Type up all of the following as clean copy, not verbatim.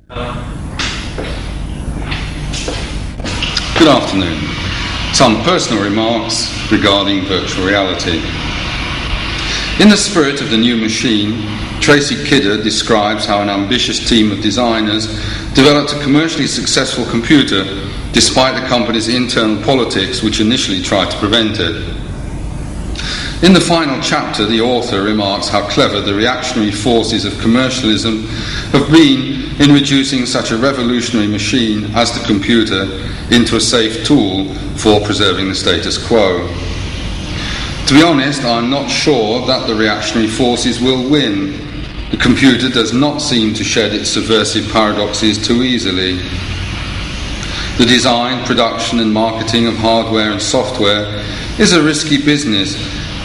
Good afternoon. Some personal remarks regarding virtual reality. In the spirit of the new machine, Tracy Kidder describes how an ambitious team of designers developed a commercially successful computer despite the company's internal politics which initially tried to prevent it. In the final chapter, the author remarks how clever the reactionary forces of commercialism have been in reducing such a revolutionary machine as the computer into a safe tool for preserving the status quo. To be honest, I'm not sure that the reactionary forces will win. The computer does not seem to shed its subversive paradoxes too easily. The design, production and marketing of hardware and software is a risky business,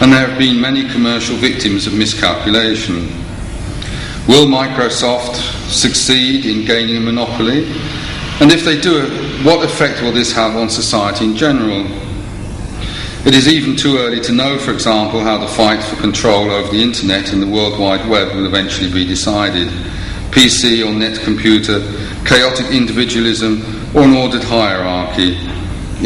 and there have been many commercial victims of miscalculation. Will Microsoft succeed in gaining a monopoly? And if they do, what effect will this have on society in general? It is even too early to know, for example, how the fight for control over the Internet and the World Wide Web will eventually be decided. PC or net computer, chaotic individualism or an ordered hierarchy,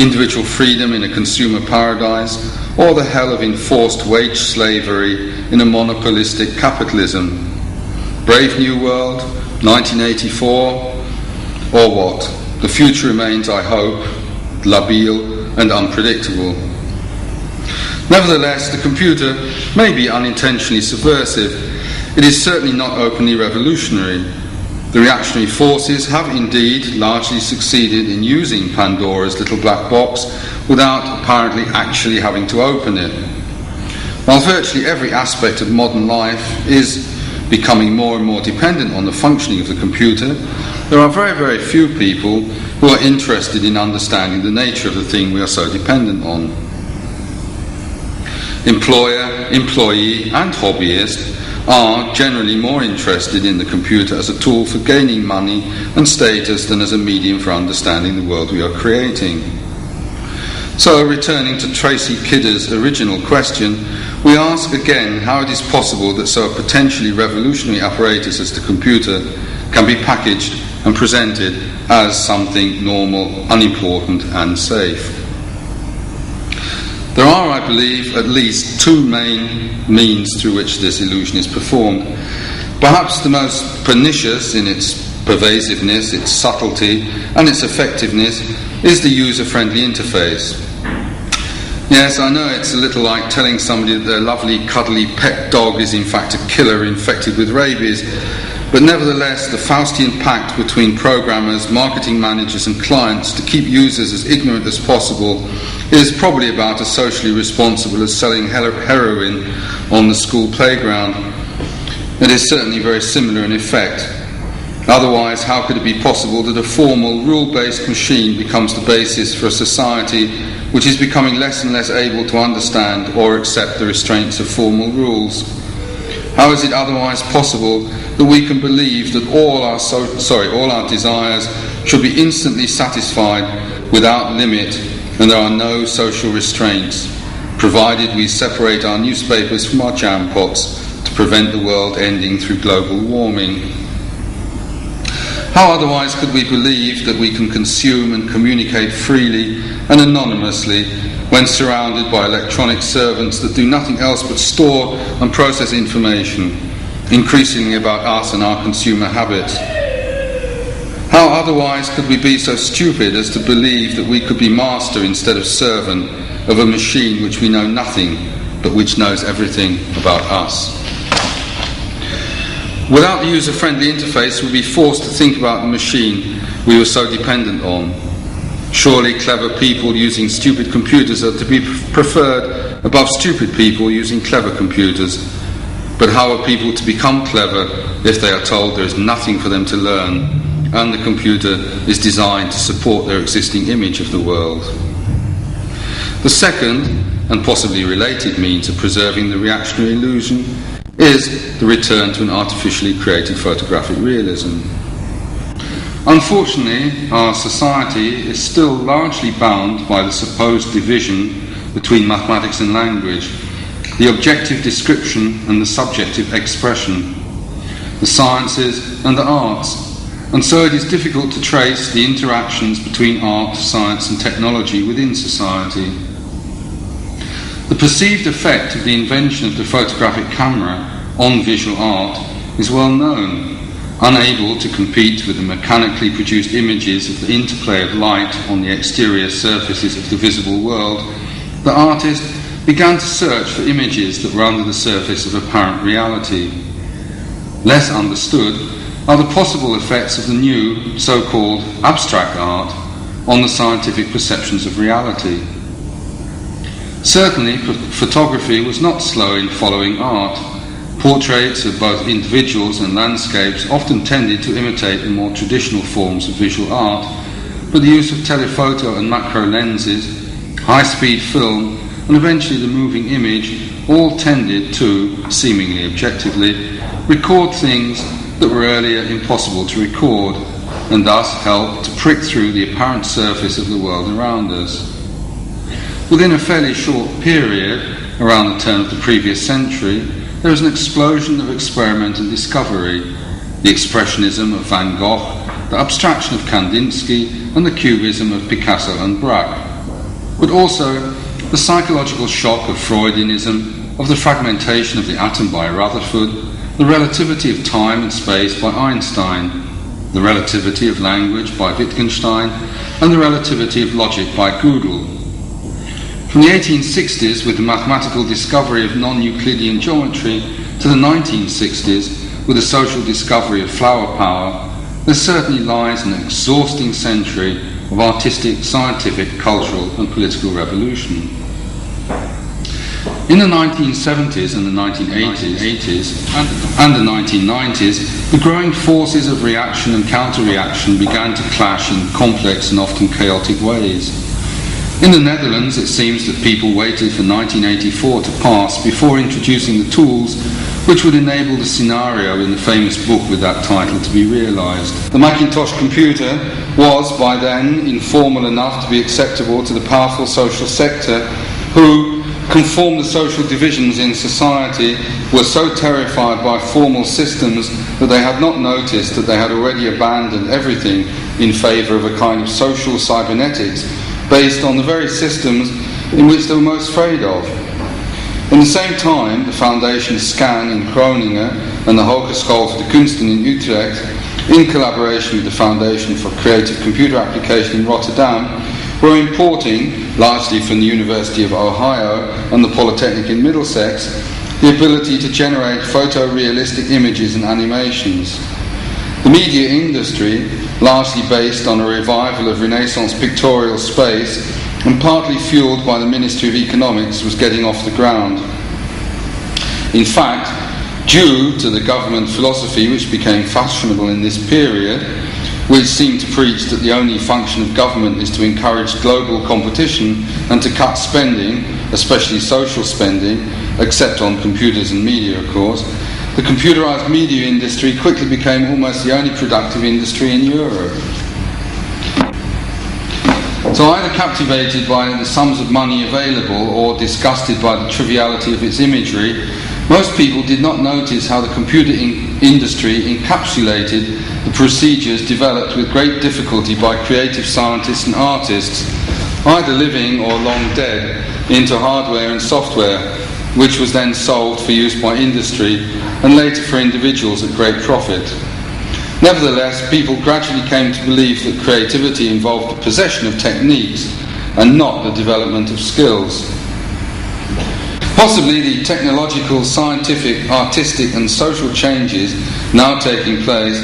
individual freedom in a consumer paradise, or the hell of enforced wage slavery in a monopolistic capitalism. Brave New World, 1984, or what? The future remains, I hope, labile and unpredictable. Nevertheless, the computer may be unintentionally subversive. It is certainly not openly revolutionary. The reactionary forces have indeed largely succeeded in using Pandora's little black box without apparently actually having to open it. While virtually every aspect of modern life is becoming more and more dependent on the functioning of the computer, there are very, very few people who are interested in understanding the nature of the thing we are so dependent on. Employer, employee and hobbyist are generally more interested in the computer as a tool for gaining money and status than as a medium for understanding the world we are creating. So, returning to Tracy Kidder's original question, we ask again how it is possible that so potentially revolutionary apparatus as the computer can be packaged and presented as something normal, unimportant and safe. There are, I believe, at least two main means through which this illusion is performed. Perhaps the most pernicious in its pervasiveness, its subtlety and its effectiveness is the user-friendly interface. Yes, I know it's a little like telling somebody that their lovely, cuddly pet dog is in fact a killer infected with rabies, but nevertheless the Faustian pact between programmers, marketing managers and clients to keep users as ignorant as possible is probably about as socially responsible as selling heroin on the school playground. It is certainly very similar in effect. Otherwise, how could it be possible that a formal, rule-based machine becomes the basis for a society which is becoming less and less able to understand or accept the restraints of formal rules? How is it otherwise possible that we can believe that all our desires should be instantly satisfied without limit, and there are no social restraints, provided we separate our newspapers from our jam pots to prevent the world ending through global warming? How otherwise could we believe that we can consume and communicate freely and anonymously when surrounded by electronic servants that do nothing else but store and process information, increasingly about us and our consumer habits? How otherwise could we be so stupid as to believe that we could be master instead of servant of a machine which we know nothing but which knows everything about us? Without the user-friendly interface, we'd be forced to think about the machine we were so dependent on. Surely clever people using stupid computers are to be preferred above stupid people using clever computers. But how are people to become clever if they are told there is nothing for them to learn and the computer is designed to support their existing image of the world? The second, and possibly related, means of preserving the reactionary illusion is the return to an artificially created photographic realism. Unfortunately, our society is still largely bound by the supposed division between mathematics and language, the objective description and the subjective expression, the sciences and the arts, and so it is difficult to trace the interactions between art, science and technology within society. The perceived effect of the invention of the photographic camera on visual art is well known. Unable to compete with the mechanically produced images of the interplay of light on the exterior surfaces of the visible world, the artist began to search for images that were under the surface of apparent reality. Less understood are the possible effects of the new, so-called abstract art on the scientific perceptions of reality. Certainly, photography was not slow in following art. Portraits of both individuals and landscapes often tended to imitate the more traditional forms of visual art, but the use of telephoto and macro lenses, high-speed film, and eventually the moving image all tended to, seemingly objectively, record things that were earlier impossible to record, and thus help to prick through the apparent surface of the world around us. Within a fairly short period, around the turn of the previous century, there was an explosion of experiment and discovery. The expressionism of Van Gogh, the abstraction of Kandinsky, and the cubism of Picasso and Braque. But also the psychological shock of Freudianism, of the fragmentation of the atom by Rutherford, the relativity of time and space by Einstein, the relativity of language by Wittgenstein, and the relativity of logic by Gödel. From the 1860s, with the mathematical discovery of non-Euclidean geometry, to the 1960s, with the social discovery of flower power, there certainly lies an exhausting century of artistic, scientific, cultural and political revolution. In the 1970s and the 1980s and the 1990s, the growing forces of reaction and counter-reaction began to clash in complex and often chaotic ways. In the Netherlands, it seems that people waited for 1984 to pass before introducing the tools which would enable the scenario in the famous book with that title to be realised. The Macintosh computer was by then informal enough to be acceptable to the powerful social sector who, conformed to social divisions in society, were so terrified by formal systems that they had not noticed that they had already abandoned everything in favour of a kind of social cybernetics based on the very systems in which they were most afraid of. In the same time, the foundations SCAN in Groningen and the Hogeschool voor de Kunsten in Utrecht, in collaboration with the Foundation for Creative Computer Application in Rotterdam, were importing, largely from the University of Ohio and the Polytechnic in Middlesex, the ability to generate photorealistic images and animations. The media industry, largely based on a revival of Renaissance pictorial space and partly fueled by the Ministry of Economics, was getting off the ground. In fact, due to the government philosophy which became fashionable in this period, which seemed to preach that the only function of government is to encourage global competition and to cut spending, especially social spending, except on computers and media, of course, the computerized media industry quickly became almost the only productive industry in Europe. So either captivated by the sums of money available or disgusted by the triviality of its imagery, most people did not notice how the computer industry encapsulated the procedures developed with great difficulty by creative scientists and artists, either living or long dead, into hardware and software, which was then sold for use by industry and later for individuals at great profit. Nevertheless, people gradually came to believe that creativity involved the possession of techniques and not the development of skills. Possibly the technological, scientific, artistic and social changes now taking place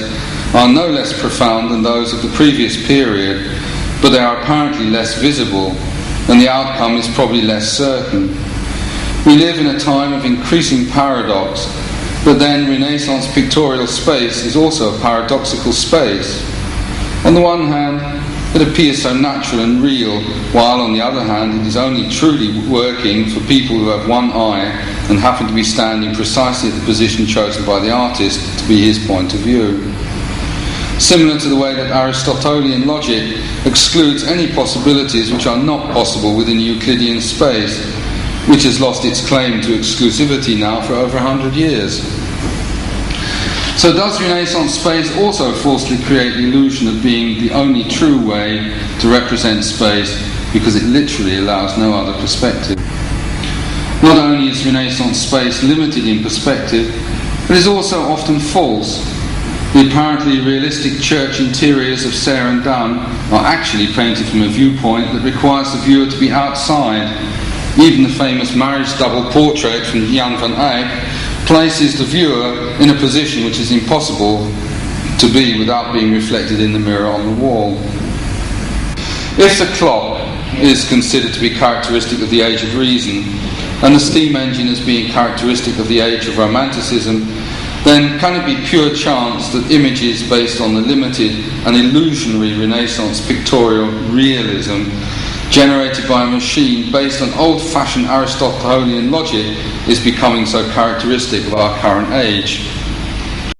are no less profound than those of the previous period, but they are apparently less visible, and the outcome is probably less certain. We live in a time of increasing paradox, but then Renaissance pictorial space is also a paradoxical space. On the one hand, it appears so natural and real, while on the other hand it is only truly working for people who have one eye and happen to be standing precisely at the position chosen by the artist to be his point of view. Similar to the way that Aristotelian logic excludes any possibilities which are not possible within Euclidean space, which has lost its claim to exclusivity now for over 100 years. So does Renaissance space also falsely create the illusion of being the only true way to represent space because it literally allows no other perspective? Not only is Renaissance space limited in perspective, but is also often false. The apparently realistic church interiors of Serre and Dun are actually painted from a viewpoint that requires the viewer to be outside. Even the famous marriage double portrait from Jan van Eyck places the viewer in a position which is impossible to be without being reflected in the mirror on the wall. If the clock is considered to be characteristic of the age of reason, and the steam engine as being characteristic of the age of romanticism, then can it be pure chance that images based on the limited and illusionary Renaissance pictorial realism generated by a machine based on old-fashioned Aristotelian logic is becoming so characteristic of our current age?